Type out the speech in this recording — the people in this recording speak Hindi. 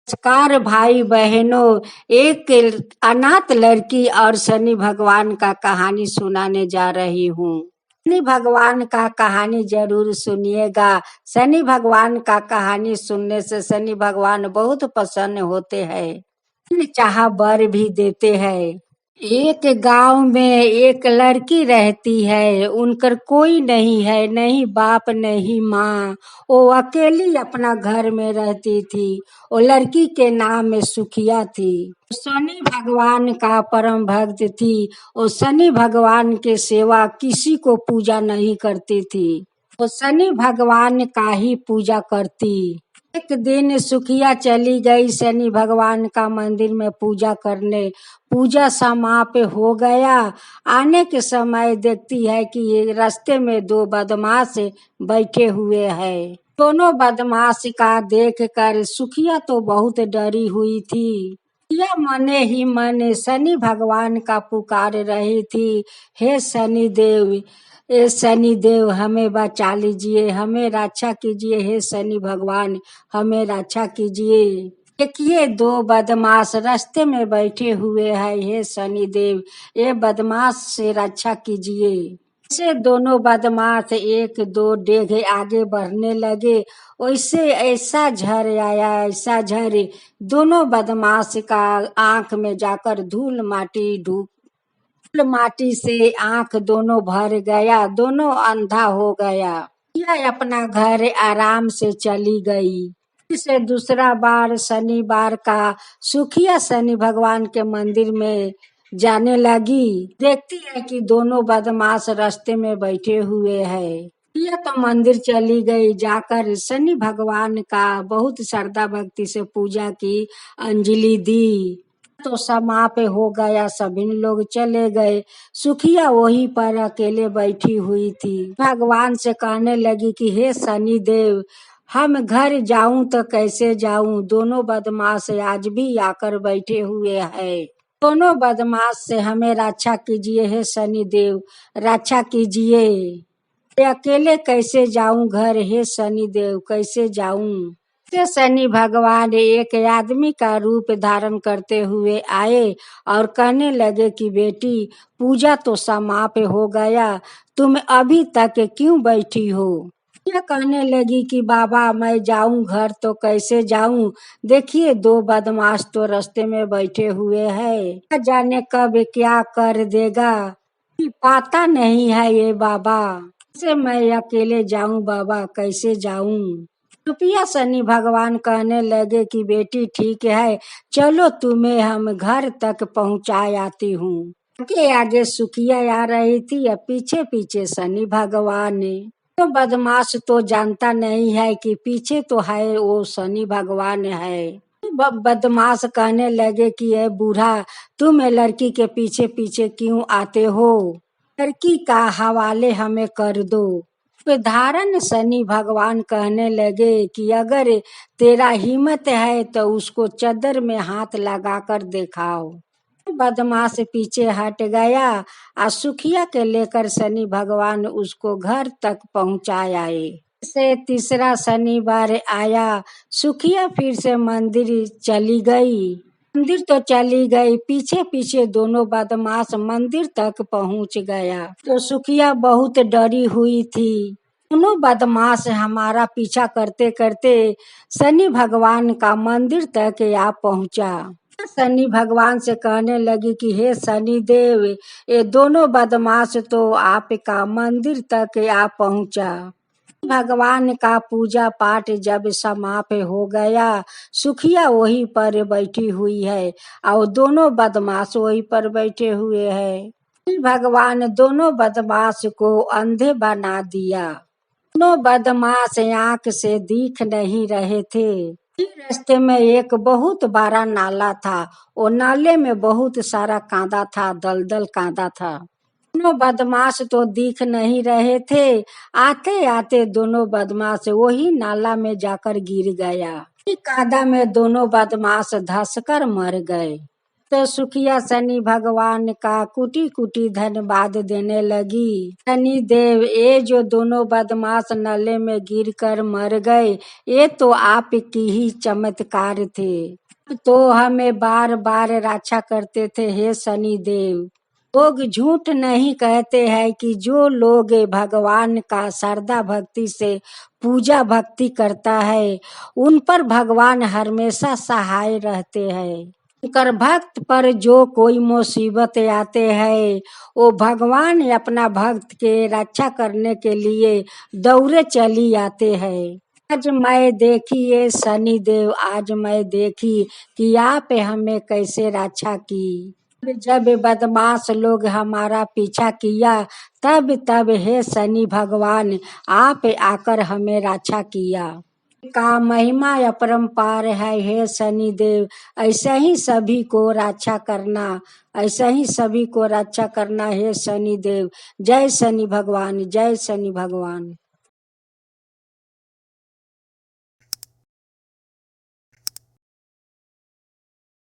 नमस्कार भाई बहनों। एक अनाथ लड़की और शनि भगवान का कहानी सुनाने जा रही हूँ। शनि भगवान का कहानी जरूर सुनिएगा। शनि भगवान का कहानी सुनने से शनि भगवान बहुत प्रसन्न होते हैं, चाह वर भी देते हैं। एक गांव में एक लड़की रहती है। उनकर कोई नहीं है, नहीं बाप नहीं माँ। वो अकेली अपना घर में रहती थी। वो लड़की के नाम में सुखिया थी। शनि भगवान का परम भक्त थी। वो शनि भगवान के सेवा किसी को पूजा नहीं करती थी। वो शनि भगवान का ही पूजा करती। एक दिन सुखिया चली गई शनि भगवान का मंदिर में पूजा करने। पूजा समाप्त हो गया। आने के समय देखती है कि ये रास्ते में दो बदमाश बैठे हुए हैं। दोनों बदमाश का देखकर सुखिया तो बहुत डरी हुई थी। सुखिया मने ही मने शनि भगवान का पुकार रही थी, हे शनि देव, ए शनि देव हमें बचा लीजिए, हमें रक्षा कीजिए, हे शनि भगवान हमें रक्षा कीजिए। देखिए दो बदमाश रास्ते में बैठे हुए हैं, हे शनि देव ये बदमाश से रक्षा कीजिए। से दोनों बदमाश एक दो डेग आगे बढ़ने लगे। वैसे ऐसा झर आया, ऐसा झर दोनों बदमाश का आंख में जाकर धूल माटी से आंख दोनों भर गया। दोनों अंधा हो गया। यह अपना घर आराम से चली गई। से दूसरा बार शनिवार का सुखिया शनि भगवान के मंदिर में जाने लगी। देखती है कि दोनों बदमाश रास्ते में बैठे हुए हैं। यह तो मंदिर चली गई। जाकर शनि भगवान का बहुत श्रद्धा भक्ति से पूजा की, अंजलि दी। तो समाप्त हो गया, सभी लोग चले गए। सुखिया वहीं पर अकेले बैठी हुई थी। भगवान से कहने लगी कि हे शनि देव हम घर जाऊं तो कैसे जाऊं। दोनों बदमाश आज भी आकर बैठे हुए हैं। दोनों बदमाश से हमें रक्षा कीजिए, हे शनि देव रक्षा कीजिए। अकेले कैसे जाऊं घर, हे शनि देव कैसे जाऊं। से शनि भगवान एक आदमी का रूप धारण करते हुए आए और कहने लगे कि बेटी पूजा तो समाप्त हो गया, तुम अभी तक क्यों बैठी हो। यह कहने लगी कि बाबा मैं जाऊं घर तो कैसे जाऊं। देखिए दो बदमाश तो रास्ते में बैठे हुए हैं, न जाने कब क्या कर देगा, पता नहीं है ये बाबा। कैसे मैं अकेले जाऊं बाबा, कैसे जाऊं। रुपया शनि भगवान कहने लगे कि बेटी ठीक है, चलो तुम्हें हम घर तक पहुंचा आती हूँ। आगे आगे सुखिया आ रही थी या पीछे पीछे शनि भगवान। तो बदमाश तो जानता नहीं है कि पीछे तो है वो शनि भगवान है। बदमाश कहने लगे कि ये बूढ़ा तुम लड़की के पीछे पीछे क्यों आते हो, लड़की का हवाले हमें कर दो। धारण शनि भगवान कहने लगे कि अगर तेरा हिम्मत है तो उसको चदर में हाथ लगाकर दिखाओ। बदमाश पीछे हट गया और सुखिया के लेकर शनि भगवान उसको घर तक पहुंचाए। से तीसरा शनिवार आया। सुखिया फिर से मंदिर चली गई। मंदिर तो चली गई, पीछे पीछे दोनों बदमाश मंदिर तक पहुंच गया। तो सुखिया बहुत डरी हुई थी। दोनों बदमाश हमारा पीछा करते करते शनि भगवान का मंदिर तक आ पहुंचा। शनि भगवान से कहने लगी कि हे शनि देव ये दोनों बदमाश तो आपका मंदिर तक आ पहुंचा। भगवान का पूजा पाठ जब समाप्त हो गया, सुखिया वहीं पर बैठी हुई है और दोनों बदमाश वहीं पर बैठे हुए हैं। भगवान दोनों बदमाश को अंधे बना दिया। दोनों बदमाश आंख से दिख नहीं रहे थे। रास्ते में एक बहुत बड़ा नाला था। वो नाले में बहुत सारा कांदा था, दलदल कांदा था। दोनों बदमाश तो दिख नहीं रहे थे। आते आते दोनों बदमाश वही नाला में जाकर गिर गया। कांदा में दोनों बदमाश धंसकर मर गए। तो सुखिया शनि भगवान का कुटी कुटी धन्यवाद देने लगी। शनि देव, ये जो दोनों बदमाश नले में गिरकर मर गए, ये तो आपकी ही चमत्कार थे। तो हमें बार बार रक्षा करते थे हे शनि देव। लोग झूठ नहीं कहते हैं कि जो लोग भगवान का श्रद्धा भक्ति से पूजा भक्ति करता है, उन पर भगवान हमेशा सहाय रहते हैं। कर भक्त पर जो कोई मुसीबत आते हैं, वो भगवान अपना भक्त के रक्षा करने के लिए दौड़े चली आते हैं। आज मैं देखी ये शनि देव, आज मैं देखी कि आप हमें कैसे रक्षा की। जब बदमाश लोग हमारा पीछा किया, तब तब हे शनि भगवान आप आकर हमें रक्षा किया। का महिमा अपरंपार है हे शनि देव। ऐसे ही सभी को रक्षा करना, ऐसे ही सभी को रक्षा करना हे शनि देव। जय शनि भगवान, जय शनि भगवान।